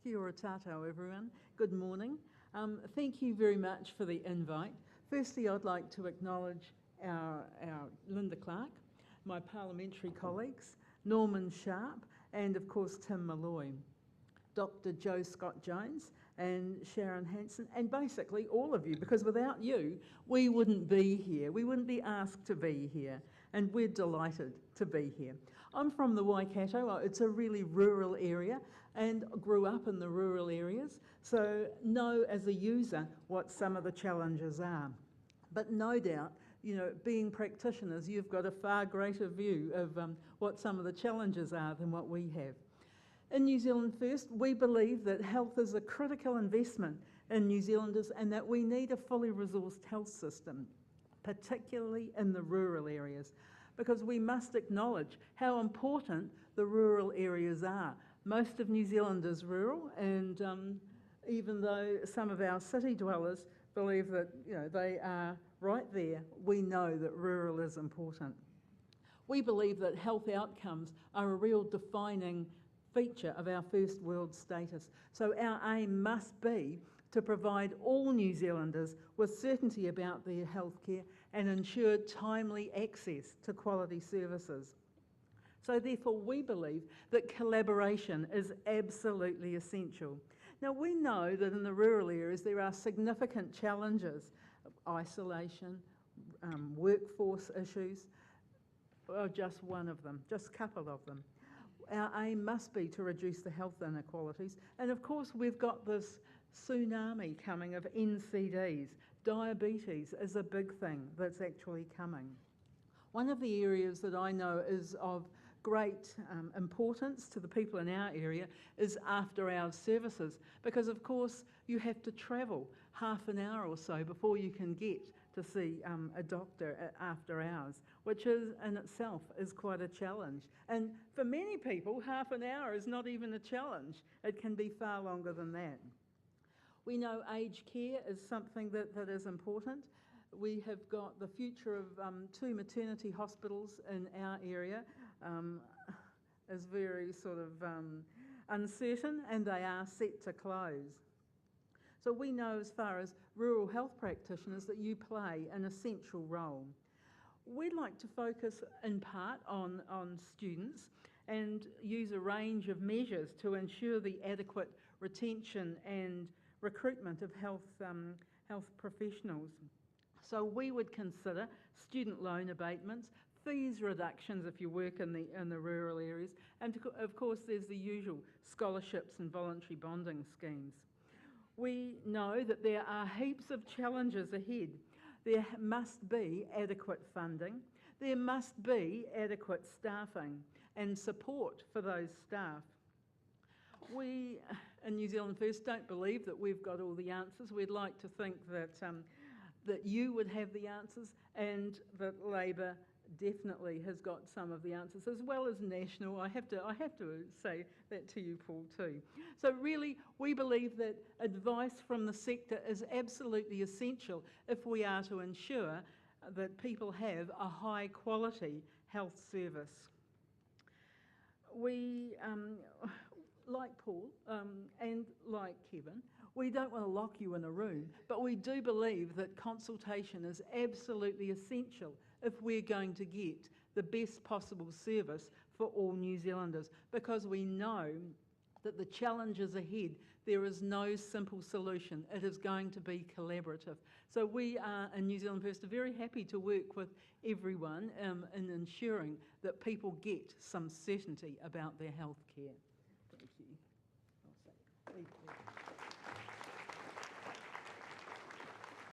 Kia ora tātou, everyone. Good morning. Thank you very much for the invite. Firstly, I'd like to acknowledge our Linda Clark, my parliamentary colleagues, Norman Sharp, and of course Tim Malloy, Dr. Joe Scott-Jones and Sharon Hanson, and basically all of you, because without you, we wouldn't be here. We wouldn't be asked to be here, and we're delighted to be here. I'm from the Waikato. It's a really rural area, and grew up in the rural areas, so know as a user what some of the challenges are. But no doubt, you know, being practitioners, you've got a far greater view of what some of the challenges are than what we have. In New Zealand First, we believe that health is a critical investment in New Zealanders and that we need a fully resourced health system, particularly in the rural areas, because we must acknowledge how important the rural areas are. Most of New Zealand is rural, and even though some of our city dwellers believe that, you know, they are right there, we know that rural is important. We believe that health outcomes are a real defining feature of our first world status. So our aim must be to provide all New Zealanders with certainty about their healthcare and ensure timely access to quality services. So therefore we believe that collaboration is absolutely essential. Now we know that in the rural areas there are significant challenges, isolation, workforce issues, or just one of them, just a couple of them. Our aim must be to reduce the health inequalities, and of course we've got this tsunami coming of NCDs. Diabetes is a big thing that's actually coming. One of the areas that I know is of great importance to the people in our area is after-hours services, because of course you have to travel half an hour or so before you can get to see a doctor after hours, which is in itself is quite a challenge. And for many people, half an hour is not even a challenge. It can be far longer than that. We know aged care is something that is important. We have got the future of 2 maternity hospitals in our area is very sort of uncertain, and they are set to close. So we know as far as rural health practitioners that you play an essential role. We'd like to focus in part on students and use a range of measures to ensure the adequate retention and recruitment of health professionals. So we would consider student loan abatements, fees reductions if you work in the rural areas, and of course there's the usual scholarships and voluntary bonding schemes. We know that there are heaps of challenges ahead. There must be adequate funding, there must be adequate staffing and support for those staff. We in New Zealand First don't believe that we've got all the answers. We'd like to think that that you would have the answers, and that Labour definitely has got some of the answers, as well as National. I have to say that to you, Paul, too. So really, we believe that advice from the sector is absolutely essential if we are to ensure that people have a high quality health service. We, like Paul and like Kevin, we don't want to lock you in a room, but we do believe that consultation is absolutely essential if we're going to get the best possible service for all New Zealanders, because we know that the challenges ahead, there is no simple solution. It is going to be collaborative. So we are in New Zealand First very happy to work with everyone in ensuring that people get some certainty about their health care.